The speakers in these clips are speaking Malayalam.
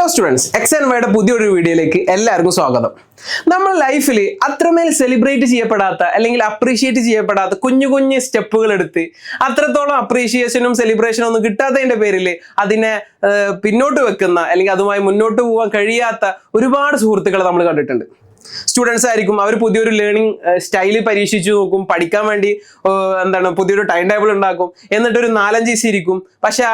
ഹലോ സ്റ്റുഡൻസ്, എക്സ് ആൻഡ് വൈയുടെ പുതിയൊരു വീഡിയോയിലേക്ക് എല്ലാവർക്കും സ്വാഗതം. നമ്മൾ ലൈഫിൽ അത്രമേൽ സെലിബ്രേറ്റ് ചെയ്യപ്പെടാത്ത അല്ലെങ്കിൽ അപ്രീഷിയേറ്റ് ചെയ്യപ്പെടാത്ത കുഞ്ഞു കുഞ്ഞു സ്റ്റെപ്പുകൾ എടുത്ത് അത്രത്തോളം അപ്രീഷിയേഷനും സെലിബ്രേഷനും ഒന്നും കിട്ടാത്തതിന്റെ പേരിൽ അതിനെ പിന്നോട്ട് വെക്കുന്ന അല്ലെങ്കിൽ അതുമായി മുന്നോട്ട് പോകാൻ കഴിയാത്ത ഒരുപാട് സുഹൃത്തുക്കളെ നമ്മൾ കണ്ടിട്ടുണ്ട്. സ്റ്റുഡൻസ് ആയിരിക്കും, അവർ പുതിയൊരു ലേണിംഗ് സ്റ്റൈല് പരീക്ഷിച്ചു നോക്കും, പഠിക്കാൻ വേണ്ടി പുതിയൊരു ടൈം ടേബിൾ ഉണ്ടാക്കും, എന്നിട്ടൊരു 4-5 ദിവസം ഇരിക്കും. പക്ഷെ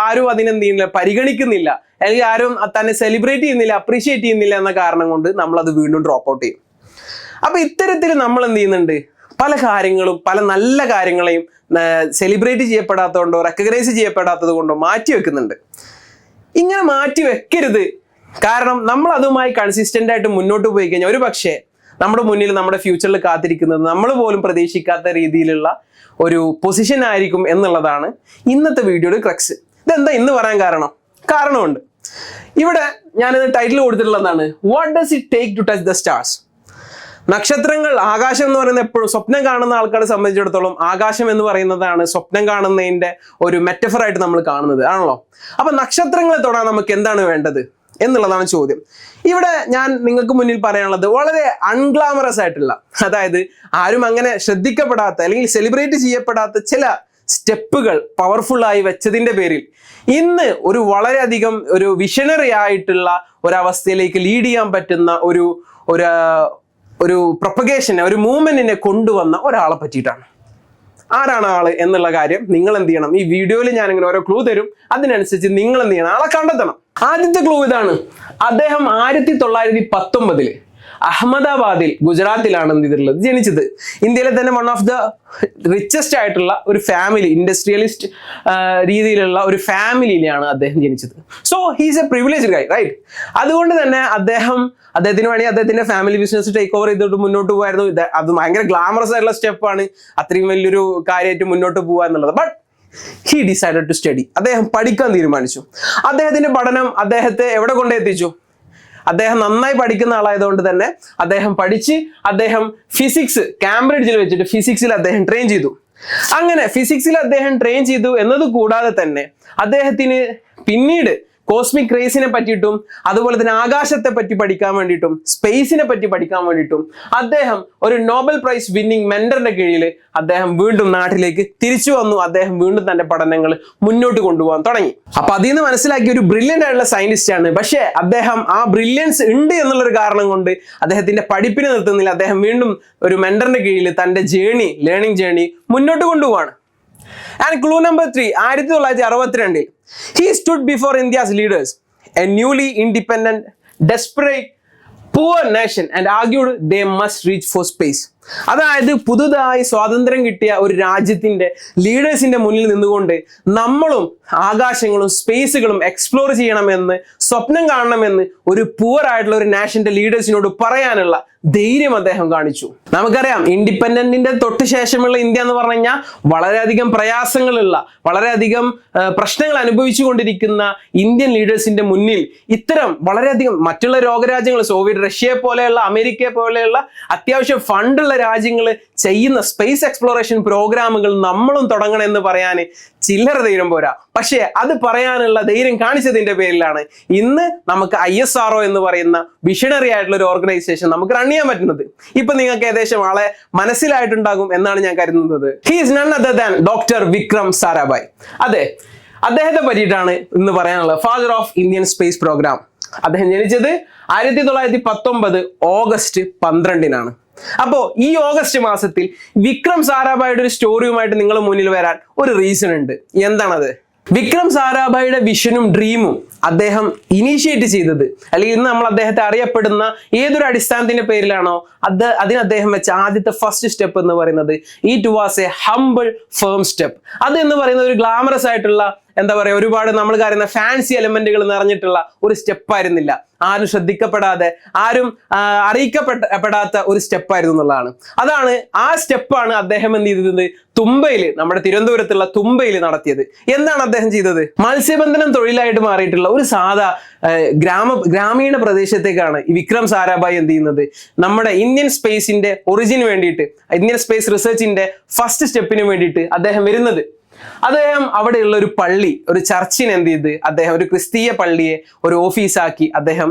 ആരും അതിനെന്ത് ചെയ്യുന്നില്ല, പരിഗണിക്കുന്നില്ല, അല്ലെങ്കിൽ ആരും തന്നെ സെലിബ്രേറ്റ് ചെയ്യുന്നില്ല, അപ്രീഷിയേറ്റ് ചെയ്യുന്നില്ല എന്ന കാരണം കൊണ്ട് നമ്മൾ അത് വീണ്ടും ഡ്രോപ്പ് ഔട്ട് ചെയ്യും. അപ്പൊ ഇത്തരത്തിൽ നമ്മൾ എന്ത് ചെയ്യുന്നുണ്ട്, പല കാര്യങ്ങളും പല നല്ല കാര്യങ്ങളെയും സെലിബ്രേറ്റ് ചെയ്യപ്പെടാത്തതുകൊണ്ടോ റെക്കഗ്നൈസ് ചെയ്യപ്പെടാത്തത് കൊണ്ടോ മാറ്റി വെക്കുന്നുണ്ട്. ഇങ്ങനെ മാറ്റി വെക്കരുത്. കാരണം നമ്മൾ അതുമായി കൺസിസ്റ്റന്റ് ആയിട്ട് മുന്നോട്ട് പോയി കഴിഞ്ഞാൽ ഒരു പക്ഷേ നമ്മുടെ മുന്നിൽ നമ്മുടെ ഫ്യൂച്ചറിൽ കാത്തിരിക്കുന്നത് നമ്മൾ പോലും പ്രതീക്ഷിക്കാത്ത രീതിയിലുള്ള ഒരു പൊസിഷൻ ആയിരിക്കും എന്നുള്ളതാണ് ഇന്നത്തെ വീഡിയോയുടെ ക്രക്സ്. ഇതെന്താ ഇന്ന് പറയാൻ കാരണമുണ്ട്. ഇവിടെ ഞാനിത് ടൈറ്റിൽ കൊടുത്തിട്ടുള്ളതാണ്, what does it take to touch the stars. നക്ഷത്രങ്ങൾ, ആകാശം എന്ന് പറയുന്നത് എപ്പോഴും സ്വപ്നം കാണുന്ന ആൾക്കാരെ സംബന്ധിച്ചിടത്തോളം ആകാശം എന്ന് പറയുന്നതാണ് സ്വപ്നം കാണുന്നതിന്റെ ഒരു മെറ്റഫർ ആയിട്ട് നമ്മൾ കാണുന്നത് ആണല്ലോ. അപ്പൊ നക്ഷത്രങ്ങളെ തൊടാൻ നമുക്ക് എന്താണ് വേണ്ടത് എന്നുള്ളതാണ് ചോദ്യം. ഇവിടെ ഞാൻ നിങ്ങൾക്ക് മുന്നിൽ പറയാനുള്ളത് വളരെ അൺഗ്ലാമറസ് ആയിട്ടുള്ള, അതായത് ആരും അങ്ങനെ ശ്രദ്ധിക്കപ്പെടാത്ത അല്ലെങ്കിൽ സെലിബ്രേറ്റ് ചെയ്യപ്പെടാത്ത ചില സ്റ്റെപ്പുകൾ പവർഫുൾ ആയി വെച്ചതിന്റെ പേരിൽ ഇന്ന് ഒരു വളരെയധികം ഒരു വിഷണറി ആയിട്ടുള്ള ഒരവസ്ഥയിലേക്ക് ലീഡ് ചെയ്യാൻ പറ്റുന്ന ഒരു പ്രൊപ്പഗേഷനെ, ഒരു മൂവ്മെന്റിനെ കൊണ്ടുവന്ന ഒരാളെ പറ്റിയിട്ടാണ്. ആരാണ് ആള് എന്നുള്ള കാര്യം നിങ്ങൾ എന്ത് ചെയ്യണം, ഈ വീഡിയോയിൽ ഞാൻ ഇങ്ങനെ ഓരോ ക്ലൂ തരും, അതിനനുസരിച്ച് നിങ്ങൾ എന്ത് ചെയ്യണം, ആളെ കണ്ടെത്തണം. ആദ്യത്തെ ക്ലൂ ഇതാണ്. അദ്ദേഹം 1919 അഹമ്മദാബാദിൽ, ഗുജറാത്തിലാണ് എന്ത് ചെയ്തിട്ടുള്ളത്, ജനിച്ചത്. ഇന്ത്യയിലെ തന്നെ വൺ ഓഫ് ദ റിച്ചസ്റ്റ് ആയിട്ടുള്ള ഒരു ഫാമിലി, ഇൻഡസ്ട്രിയലിസ്റ്റ് രീതിയിലുള്ള ഒരു ഫാമിലിയിലാണ് അദ്ദേഹം ജനിച്ചത്. So he's a privileged guy, right? അതുകൊണ്ട് തന്നെ അദ്ദേഹത്തിന് വേണ്ടി അദ്ദേഹത്തിന്റെ ഫാമിലി ബിസിനസ് ടേക്ക് ഓവർ ചെയ്തിട്ട് മുന്നോട്ട് പോകുമായിരുന്നു. അത് ഭയങ്കര ഗ്ലാമറസ് ആയിട്ടുള്ള സ്റ്റെപ്പാണ്, അത്രയും വലിയൊരു കാര്യമായിട്ട് മുന്നോട്ട് പോകുക എന്നുള്ളത്. But he decided to study. അദ്ദേഹം പഠിക്കാൻ തീരുമാനിച്ചു. അദ്ദേഹത്തിന്റെ പഠനം അദ്ദേഹത്തെ എവിടെ കൊണ്ടെത്തിച്ചു? അദ്ദേഹം നന്നായി പഠിക്കുന്ന ആളായതുകൊണ്ട് തന്നെ അദ്ദേഹം ഫിസിക്സ്, കാംബ്രിഡ്ജിൽ വെച്ചിട്ട് ഫിസിക്സിൽ അദ്ദേഹം ട്രെയിൻ ചെയ്തു. അങ്ങനെ ഫിസിക്സിൽ അദ്ദേഹം ട്രെയിൻ ചെയ്തു എന്നത് കൂടാതെ തന്നെ അദ്ദേഹത്തിന് പിന്നീട് കോസ്മിക് റേസിനെ പറ്റിയിട്ടും അതുപോലെ തന്നെ ആകാശത്തെ പറ്റി പഠിക്കാൻ വേണ്ടിയിട്ടും സ്പേസിനെ പറ്റി പഠിക്കാൻ വേണ്ടിയിട്ടും അദ്ദേഹം ഒരു നോബൽ പ്രൈസ് വിന്നിംഗ് മെന്ററിന്റെ കീഴിൽ അദ്ദേഹം വീണ്ടും നാട്ടിലേക്ക് തിരിച്ചു വന്നു. അദ്ദേഹം വീണ്ടും തന്റെ പഠനങ്ങൾ മുന്നോട്ട് കൊണ്ടുപോകാൻ തുടങ്ങി. അപ്പൊ അതിൽ നിന്ന് മനസ്സിലാക്കിയ ഒരു ബ്രില്യൻ്റ് ആയിട്ടുള്ള സയന്റിസ്റ്റ് ആണ്. പക്ഷേ അദ്ദേഹം ആ ബ്രില്യൻസ് ഉണ്ട് എന്നുള്ളൊരു കാരണം കൊണ്ട് അദ്ദേഹത്തിന്റെ പഠിപ്പിനെ നിർത്തുന്നില്ല. അദ്ദേഹം വീണ്ടും ഒരു മെന്ററിന്റെ കീഴിൽ തന്റെ ലേണിംഗ് ജേണി മുന്നോട്ട് കൊണ്ടുപോവാണ്. And clue number 3, 1962 he stood before India's leaders, a newly independent, desperate, poor nation, and argued they must reach for space. അതായത് പുതുതായി സ്വാതന്ത്ര്യം കിട്ടിയ ഒരു രാജ്യത്തിന്റെ ലീഡേഴ്സിന്റെ മുന്നിൽ നിന്നുകൊണ്ട് നമ്മളും ആകാശങ്ങളും സ്പേസുകളും എക്സ്പ്ലോർ ചെയ്യണമെന്ന്, സ്വപ്നം കാണണമെന്ന് ഒരു പുവർ ആയിട്ടുള്ള ഒരു നാഷന്റെ ലീഡേഴ്സിനോട് പറയാനുള്ള ധൈര്യം അദ്ദേഹം കാണിച്ചു. നമുക്കറിയാം, ഇൻഡിപെൻഡന്റിന്റെ തൊട്ട് ശേഷമുള്ള ഇന്ത്യ എന്ന് പറഞ്ഞു കഴിഞ്ഞാൽ വളരെയധികം പ്രയാസങ്ങളുള്ള, വളരെയധികം പ്രശ്നങ്ങൾ അനുഭവിച്ചു കൊണ്ടിരിക്കുന്ന ഇന്ത്യൻ ലീഡേഴ്സിന്റെ മുന്നിൽ ഇത്തരം വളരെയധികം മറ്റുള്ള ലോകരാജ്യങ്ങൾ, സോവിയറ്റ് റഷ്യയെ പോലെയുള്ള, അമേരിക്കയെ പോലെയുള്ള അത്യാവശ്യം ഫണ്ടുള്ള രാജ്യങ്ങൾ ചെയ്യുന്ന സ്പേസ് എക്സ്പ്ലോറേഷൻ പ്രോഗ്രാമുകൾ നമ്മളും തുടങ്ങണം എന്ന് പറയാൻ ചില്ലറ ധൈര്യം പോരാ. പക്ഷേ അത് പറയാനുള്ള ധൈര്യം കാണിച്ചതിന്റെ പേരിലാണ് ഇന്ന് നമുക്ക് ISRO എന്ന് പറയുന്ന വിഷണറി ആയിട്ടുള്ള ഒരു ഓർഗനൈസേഷൻ നമുക്ക് റൺ ചെയ്യാൻ പറ്റുന്നത്. ഇപ്പൊ നിങ്ങൾക്ക് ഏകദേശം ആളെ മനസ്സിലായിട്ടുണ്ടാകും എന്നാണ് ഞാൻ കരുതുന്നത്. He is none other than doctor Vikram Sarabhai. അതെ, അദ്ദേഹത്തെ പറ്റിയിട്ടാണ് ഇന്ന് പറയാനുള്ളത്. Father of Indian space programme. അദ്ദേഹം ജനിച്ചത് 1919 ഓഗസ്റ്റ് 12-നാണ്. അപ്പോ ഈ ഓഗസ്റ്റ് മാസത്തിൽ വിക്രം സാരാഭായുടെ ഒരു സ്റ്റോറിയുമായിട്ട് നിങ്ങളുടെ മുന്നിൽ വരാൻ ഒരു റീസൺ ഉണ്ട്. എന്താണത്? വിക്രം സാരാഭായുടെ വിഷനും ഡ്രീമും അദ്ദേഹം ഇനീഷ്യേറ്റ് ചെയ്തത്, അല്ലെങ്കിൽ ഇന്ന് നമ്മൾ അദ്ദേഹത്തെ അറിയപ്പെടുന്ന ഏതൊരു അടിസ്ഥാനത്തിന്റെ പേരിലാണോ അതിന് അദ്ദേഹം വെച്ച ആദ്യത്തെ ഫസ്റ്റ് സ്റ്റെപ്പ് എന്ന് പറയുന്നത് it was A humble firm step. അത് എന്ന് പറയുന്നത് ഒരു ഗ്ലാമറസ് ആയിട്ടുള്ള, എന്താ പറയുക, ഒരുപാട് നമ്മൾ കാര്യന്ന ഫാൻസി എലമെന്റുകൾ നിറഞ്ഞിട്ടുള്ള ഒരു സ്റ്റെപ്പായിരുന്നില്ല. ആരും ശ്രദ്ധിക്കപ്പെടാതെ, ആരും അറിയിക്കപ്പെടാത്ത ഒരു സ്റ്റെപ്പായിരുന്നു എന്നുള്ളതാണ്. ആ സ്റ്റെപ്പാണ് അദ്ദേഹം എന്ത് ചെയ്തത്, തുമ്പയിൽ, നമ്മുടെ തിരുവനന്തപുരത്തുള്ള തുമ്പയിൽ നടത്തിയത്. എന്താണ് അദ്ദേഹം ചെയ്തത്? മത്സ്യബന്ധനം തൊഴിലായിട്ട് മാറിയിട്ടുള്ള ഒരു സാധാ ഗ്രാമീണ പ്രദേശത്തേക്കാണ് വിക്രം സാരാഭായ് എന്ത് ചെയ്യുന്നത്, നമ്മുടെ ഇന്ത്യൻ സ്പേസിന്റെ ഒറിജിന് വേണ്ടിയിട്ട്, ഇന്ത്യൻ സ്പേസ് റിസർച്ചിന്റെ ഫസ്റ്റ് സ്റ്റെപ്പിന് വേണ്ടിയിട്ട് അദ്ദേഹം വരുന്നത്. അദ്ദേഹം അവിടെയുള്ള ഒരു പള്ളി, ഒരു ചർച്ചിനെ എന്ത് ചെയ്ത് അദ്ദേഹം ഒരു ക്രിസ്തീയ പള്ളിയെ ഒരു ഓഫീസാക്കി അദ്ദേഹം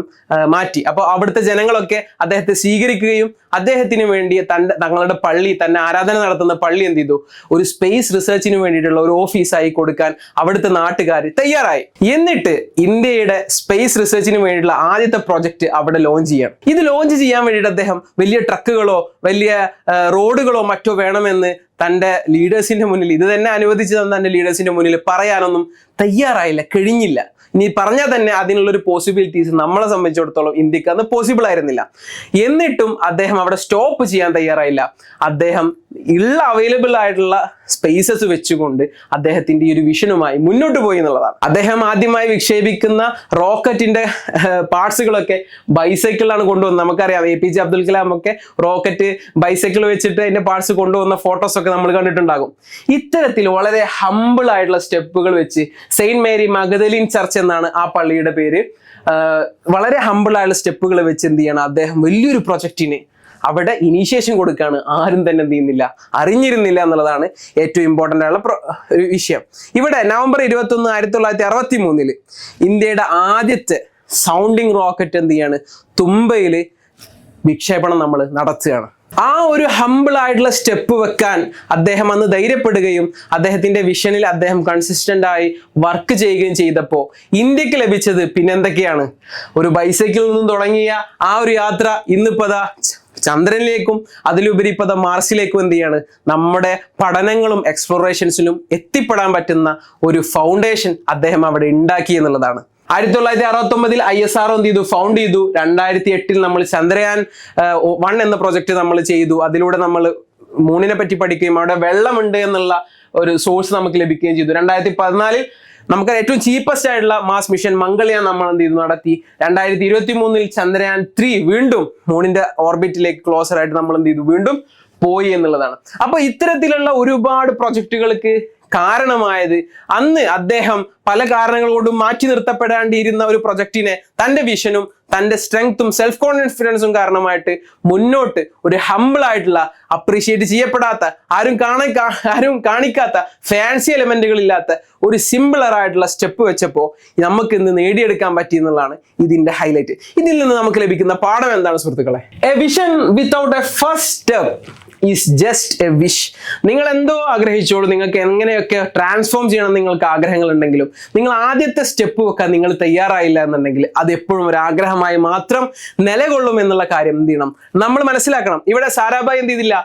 മാറ്റി. അപ്പോൾ അവിടുത്തെ ജനങ്ങളൊക്കെ അദ്ദേഹത്തെ സ്വീകരിക്കുകയും അദ്ദേഹത്തിന് വേണ്ടി തങ്ങളുടെ പള്ളി, തന്നെ ആരാധന നടത്തുന്ന പള്ളി എന്ത് ചെയ്തു, ഒരു സ്പേസ് റിസർച്ചിന് വേണ്ടിയിട്ടുള്ള ഒരു ഓഫീസായി കൊടുക്കാൻ അവിടുത്തെ നാട്ടുകാർ തയ്യാറായി. എന്നിട്ട് ഇന്ത്യയുടെ സ്പേസ് റിസർച്ചിന് വേണ്ടിയിട്ടുള്ള ആദ്യത്തെ പ്രോജക്റ്റ് അവിടെ ലോഞ്ച് ചെയ്യണം. ഇത് ലോഞ്ച് ചെയ്യാൻ വേണ്ടിയിട്ട് അദ്ദേഹം വലിയ ട്രക്കുകളോ വലിയ റോഡുകളോ മറ്റോ വേണമെന്ന് തൻ്റെ ലീഡേഴ്സിന്റെ മുന്നിൽ, ഇത് തന്നെ അനുവദിച്ചു തന്ന തൻ്റെ ലീഡേഴ്സിന്റെ മുന്നിൽ പറയാനൊന്നും തയ്യാറായില്ല, കഴിഞ്ഞില്ല. ഇനി പറഞ്ഞാൽ തന്നെ അതിനുള്ളൊരു പോസിബിലിറ്റീസ് നമ്മളെ സംബന്ധിച്ചിടത്തോളം ഇന്ത്യക്ക് അന്ന് പോസിബിൾ ആയിരുന്നില്ല. എന്നിട്ടും അദ്ദേഹം അവിടെ സ്റ്റോപ്പ് ചെയ്യാൻ തയ്യാറായില്ല. അദ്ദേഹം ഉള്ള അവൈലബിൾ ആയിട്ടുള്ള സ്പേസസ് വെച്ചുകൊണ്ട് അദ്ദേഹത്തിന്റെ ഈ ഒരു വിഷനുമായി മുന്നോട്ട് പോയി എന്നുള്ളതാണ്. അദ്ദേഹം ആദ്യമായി വിക്ഷേപിക്കുന്ന റോക്കറ്റിന്റെ പാർട്സുകളൊക്കെ ബൈസൈക്കിളിലാണ് കൊണ്ടുവന്നത്. നമുക്കറിയാം APJ അബ്ദുൽ കലാം ഒക്കെ റോക്കറ്റ് ബൈസൈക്കിൾ വെച്ചിട്ട് അതിന്റെ പാർട്സ് കൊണ്ടുവന്ന ഫോട്ടോസ് ഒക്കെ നമ്മൾ കണ്ടിട്ടുണ്ടാകും. ഇത്തരത്തിൽ വളരെ ഹമ്പിൾ ആയിട്ടുള്ള സ്റ്റെപ്പുകൾ വെച്ച് സെയിന്റ് മേരി മഗദലിൻ ചർച്ച് എന്നാണ് ആ പള്ളിയുടെ പേര്. വളരെ ഹമ്പിൾ ആയിട്ടുള്ള സ്റ്റെപ്പുകൾ വെച്ച് എന്ത് ചെയ്യണം, അദ്ദേഹം വലിയൊരു പ്രൊജക്റ്റിന് അവിടെ ഇനീഷ്യേഷൻ കൊടുക്കുകയാണ്. ആരും തന്നെ എന്ത് ചെയ്യുന്നില്ല, അറിഞ്ഞിരുന്നില്ല എന്നുള്ളതാണ് ഏറ്റവും ഇമ്പോർട്ടൻ്റ് ആയിട്ടുള്ള ഒരു വിഷയം. ഇവിടെ നവംബർ 21, 1963 ഇന്ത്യയുടെ ആദ്യത്തെ സൗണ്ടിങ് റോക്കറ്റ് എന്ത് ചെയ്യാണ്, തുമ്പയിൽ വിക്ഷേപണം നമ്മൾ നടത്തുകയാണ്. ആ ഒരു ഹമ്പിൾ ആയിട്ടുള്ള സ്റ്റെപ്പ് വെക്കാൻ അദ്ദേഹം അന്ന് ധൈര്യപ്പെടുകയും അദ്ദേഹത്തിന്റെ വിഷനിൽ അദ്ദേഹം കൺസിസ്റ്റന്റ് ആയി വർക്ക് ചെയ്യുകയും ചെയ്തപ്പോൾ ഇന്ത്യക്ക് ലഭിച്ചത് പിന്നെന്തൊക്കെയാണ്? ഒരു ബൈസൈക്കിളിൽ നിന്നും തുടങ്ങിയ ആ ഒരു യാത്ര ഇന്നിപ്പോ ചന്ദ്രനിലേക്കും അതിലുപരി ഇപ്പോ മാർസിലേക്കും എന്ത് ചെയ്യാണ്, നമ്മുടെ പഠനങ്ങളും എക്സ്പ്ലോറേഷൻസിലും എത്തിപ്പെടാൻ പറ്റുന്ന ഒരു ഫൗണ്ടേഷൻ അദ്ദേഹം അവിടെ ഉണ്ടാക്കി എന്നുള്ളതാണ്. 1969 ISRO എന്ത് ചെയ്തു, ഫൗണ്ട് ചെയ്തു. 2008 നമ്മൾ ചന്ദ്രയാൻ 1 എന്ന പ്രൊജക്ട് നമ്മൾ ചെയ്തു. അതിലൂടെ നമ്മൾ മൂണിനെ പറ്റി പഠിക്കുകയും അവിടെ വെള്ളമുണ്ട് എന്നുള്ള ഒരു സോഴ്സ് നമുക്ക് ലഭിക്കുകയും ചെയ്തു. 2014 നമുക്ക് ഏറ്റവും ചീപ്പസ്റ്റ് ആയിട്ടുള്ള മാസ് മിഷൻ മംഗൾയാൻ നമ്മൾ എന്ത് ചെയ്തു, നടത്തി. 2023 ചന്ദ്രയാൻ 3 വീണ്ടും മൂണിന്റെ ഓർബിറ്റിലേക്ക് ക്ലോസർ ആയിട്ട് നമ്മൾ എന്ത് ചെയ്തു, വീണ്ടും പോയി എന്നുള്ളതാണ്. അപ്പൊ ഇത്തരത്തിലുള്ള ഒരുപാട് പ്രൊജക്ടുകൾക്ക് കാരണമായത് അന്ന് അദ്ദേഹം പല കാരണങ്ങൾ കൊണ്ടും മാറ്റി നിർത്തപ്പെടേണ്ടിയിരുന്ന ഒരു പ്രൊജക്റ്റിനെ തന്റെ വിഷനും തന്റെ സ്ട്രെങ്ത്തും സെൽഫ് കോൺഫിഡൻസും കാരണമായിട്ട് മുന്നോട്ട് ഒരു ഹമ്പിൾ ആയിട്ടുള്ള, അപ്രീഷിയേറ്റ് ചെയ്യപ്പെടാത്ത, ആരും കാണിക്കാത്ത ഫാൻസി എലമെന്റുകൾ ഇല്ലാത്ത ഒരു സിമ്പിളർ ആയിട്ടുള്ള സ്റ്റെപ്പ് വെച്ചപ്പോൾ നമുക്ക് ഇന്ന് നേടിയെടുക്കാൻ പറ്റി എന്നുള്ളതാണ് ഇതിന്റെ ഹൈലൈറ്റ്. ഇതിൽ നിന്ന് നമുക്ക് ലഭിക്കുന്ന പാഠം എന്താണ് സുഹൃത്തുക്കളെ? A vision without A first step is just A wish. നിങ്ങൾ എന്തോ ആഗ്രഹിച്ചോളൂ, നിങ്ങൾക്ക് എങ്ങനെയൊക്കെ ട്രാൻസ്ഫോം ചെയ്യണം നിങ്ങൾക്ക് ആഗ്രഹങ്ങൾ ഉണ്ടെങ്കിലും നിങ്ങൾ ആദ്യത്തെ സ്റ്റെപ്പ് വെക്കാൻ നിങ്ങൾ തയ്യാറായില്ല എന്നുണ്ടെങ്കിൽ അത് എപ്പോഴും ഒരു ആഗ്രഹമായി മാത്രം നിലകൊള്ളും എന്നുള്ള കാര്യം എന്ത് ചെയ്യണം, നമ്മൾ മനസ്സിലാക്കണം. ഇവിടെ സാരാഭായ് എന്ത് ചെയ്തില്ല,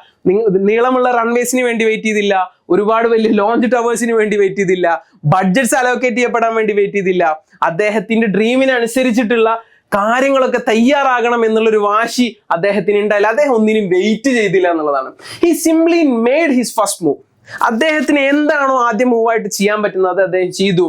നീളമുള്ള റൺവേസിന് വേണ്ടി വെയിറ്റ് ചെയ്തില്ല, ഒരുപാട് വലിയ ലോഞ്ച് ടവേഴ്സിന് വേണ്ടി വെയിറ്റ് ചെയ്തില്ല, ബഡ്ജറ്റ്സ് അലോക്കേറ്റ് ചെയ്യപ്പെടാൻ വേണ്ടി വെയിറ്റ് ചെയ്തില്ല. അദ്ദേഹത്തിന്റെ ഡ്രീമിനനുസരിച്ചിട്ടുള്ള കാര്യങ്ങളൊക്കെ തയ്യാറാകണം എന്നുള്ളൊരു വാശി അദ്ദേഹത്തിന് ഉണ്ടായില്ല. അദ്ദേഹം ഒന്നിനും വെയിറ്റ് ചെയ്തില്ല എന്നുള്ളതാണ്. He simply made his first move. അദ്ദേഹത്തിന് എന്താണോ ആദ്യം മൂവായിട്ട് ചെയ്യാൻ പറ്റുന്നത് അദ്ദേഹം ചെയ്തു.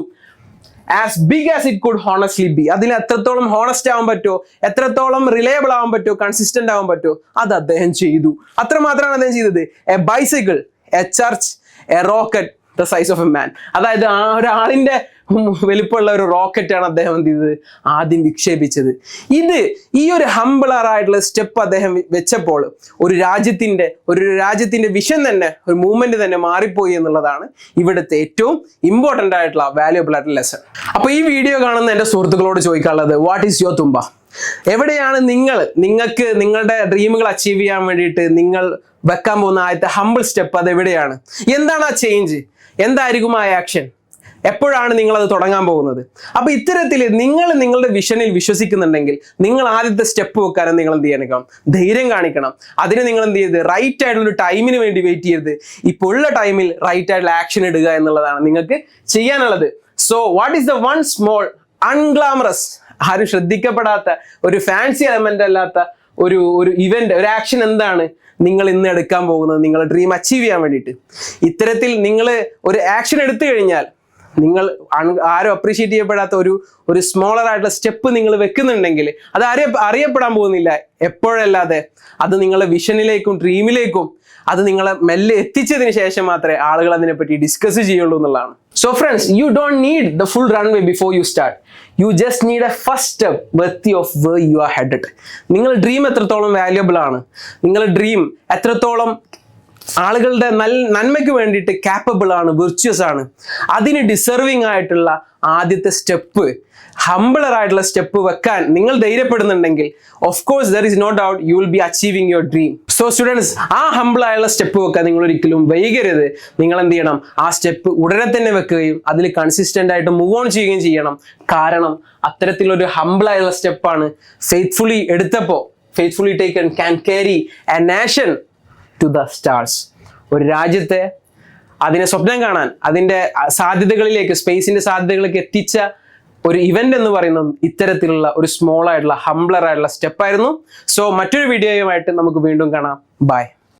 As big as it could honestly be. അതിൽ എത്രത്തോളം ഹോണസ്റ്റ് ആവാൻ പറ്റുമോ, എത്രത്തോളം റിലയബിൾ ആവാൻ പറ്റുമോ, കൺസിസ്റ്റന്റ് ആവാൻ പറ്റുമോ, അത് അദ്ദേഹം ചെയ്തു. അത്രമാത്രമാണ് അദ്ദേഹം ചെയ്തത്. A bicycle, A church, A rocket the size of a man. അതായത് ആ ഒരാളിന്റെ വലിപ്പമുള്ള ഒരു റോക്കറ്റാണ് അദ്ദേഹം എന്ത് ചെയ്തത്, ആദ്യം വിക്ഷേപിച്ചത്. ഈ ഒരു ഹംബിളർ ആയിട്ടുള്ള സ്റ്റെപ്പ് അദ്ദേഹം വെച്ചപ്പോൾ ഒരു രാജ്യത്തിന്റെ വിഷൻ തന്നെ, ഒരു മൂവ്മെന്റ് തന്നെ മാറിപ്പോയി എന്നുള്ളതാണ് ഇവിടുത്തെ ഏറ്റവും ഇമ്പോർട്ടന്റ് ആയിട്ടുള്ള വാല്യുബിൾ ആയിട്ടുള്ള ലെസൺ. അപ്പൊ ഈ വീഡിയോ കാണുന്ന എന്റെ സുഹൃത്തുക്കളോട് ചോദിക്കാനുള്ളത്, വാട്ട് ഈസ് യുവർ തുമ്പ? എവിടെയാണ് നിങ്ങൾക്ക് നിങ്ങളുടെ ഡ്രീമുകൾ അച്ചീവ് ചെയ്യാൻ വേണ്ടിയിട്ട് നിങ്ങൾ വെക്കാൻ പോകുന്ന ആദ്യത്തെ ഹംബിൾ സ്റ്റെപ്പ്? അത് എവിടെയാണ്? എന്താണ് ആ ചേഞ്ച്? എന്തായിരിക്കും ആ ആക്ഷൻ? എപ്പോഴാണ് നിങ്ങൾ അത് തുടങ്ങാൻ പോകുന്നത്? അപ്പൊ ഇത്തരത്തിൽ നിങ്ങൾ നിങ്ങളുടെ വിഷനിൽ വിശ്വസിക്കുന്നുണ്ടെങ്കിൽ നിങ്ങൾ ആദ്യത്തെ സ്റ്റെപ്പ് വെക്കാനും നിങ്ങൾ എന്ത് ചെയ്യണം, ധൈര്യം കാണിക്കണം. അതിന് നിങ്ങൾ എന്ത് ചെയ്ത്, റൈറ്റ് ആയിട്ടുള്ള ടൈമിന് വേണ്ടി വെയിറ്റ് ചെയ്യരുത്. ഇപ്പോൾ ഉള്ള ടൈമിൽ റൈറ്റ് ആയിട്ടുള്ള ആക്ഷൻ ഇടുക എന്നുള്ളതാണ് നിങ്ങൾക്ക് ചെയ്യാനുള്ളത്. So what is the one small unglamorous, ആരും ശ്രദ്ധിക്കപ്പെടാത്ത, ഒരു ഫാൻസി എലമെന്റ് അല്ലാത്ത ഒരു ഇവന്റ്, ഒരു ആക്ഷൻ എന്താണ് നിങ്ങൾ ഇന്ന് എടുക്കാൻ പോകുന്നത് നിങ്ങളുടെ ഡ്രീം അച്ചീവ് ചെയ്യാൻ വേണ്ടിയിട്ട്? ഇത്തരത്തിൽ നിങ്ങൾ ഒരു ആക്ഷൻ എടുത്തു കഴിഞ്ഞാൽ, നിങ്ങൾ ആരും അപ്രീഷിയേറ്റ് ചെയ്യപ്പെടാത്ത ഒരു സ്മോളർ ആയിട്ടുള്ള സ്റ്റെപ്പ് നിങ്ങൾ വെക്കുന്നുണ്ടെങ്കിൽ അത് അറിയപ്പെടാൻ പോകുന്നില്ല എപ്പോഴല്ലാതെ. അത് നിങ്ങളുടെ വിഷനിലേക്കും ഡ്രീമിലേക്കും അത് നിങ്ങളെ മെല്ലെ എത്തിച്ചതിന് ശേഷം മാത്രമേ ആളുകൾ അതിനെപ്പറ്റി ഡിസ്കസ് ചെയ്യുള്ളൂ എന്നുള്ളതാണ്. So friends, you don't need the full runway before you start. You just need a first step worthy of where you are headed. നിങ്ങളുടെ ഡ്രീം എത്രത്തോളം വാല്യുബിൾ ആണ്, നിങ്ങളുടെ ഡ്രീം എത്രത്തോളം ആളുകളുടെ നന്മയ്ക്ക് വേണ്ടിയിട്ട് കാപ്പബിൾ ആണ്, വിർച്വസ് ആണ്, അതിന് ഡിസർവിങ് ആയിട്ടുള്ള ആദ്യത്തെ സ്റ്റെപ്പ്, ഹംബിളർ ആയിട്ടുള്ള സ്റ്റെപ്പ് വെക്കാൻ നിങ്ങൾ ധൈര്യപ്പെടുന്നുണ്ടെങ്കിൽ of course there is no doubt you will be achieving your dream. So students, ആ ഹംബിൾ ആയുള്ള സ്റ്റെപ്പ് വെക്കാൻ നിങ്ങൾ ഒരിക്കലും വൈകരുത്. നിങ്ങൾ എന്ത് ചെയ്യണം? ആ സ്റ്റെപ്പ് ഉടനെ തന്നെ വെക്കുകയും അതിൽ കൺസിസ്റ്റന്റ് ആയിട്ട് മൂവ് ഓൺ ചെയ്യുകയും ചെയ്യണം. കാരണം അത്തരത്തിലൊരു ഹംബിൾ ആയുള്ള സ്റ്റെപ്പാണ് ഫെയ്ത്ത്ഫുള്ളി എടുത്തപ്പോൾ faithfully taken can carry a nation to the stars. ഒരു രാജ്യത്തെ അതിനെ സ്വപ്നം കാണാൻ, അതിൻ്റെ സാധ്യതകളിലേക്ക്, സ്പേസിന്റെ സാധ്യതകളിലേക്ക് എത്തിച്ച ഒരു ഇവന്റ് എന്ന് പറയുന്നത് ഇത്തരത്തിലുള്ള ഒരു സ്മോൾ ആയിട്ടുള്ള ഹംബ്ലർ ആയിട്ടുള്ള സ്റ്റെപ്പായിരുന്നു. സോ മറ്റൊരു വീഡിയോയുമായിട്ട് നമുക്ക് വീണ്ടും കാണാം. ബൈ.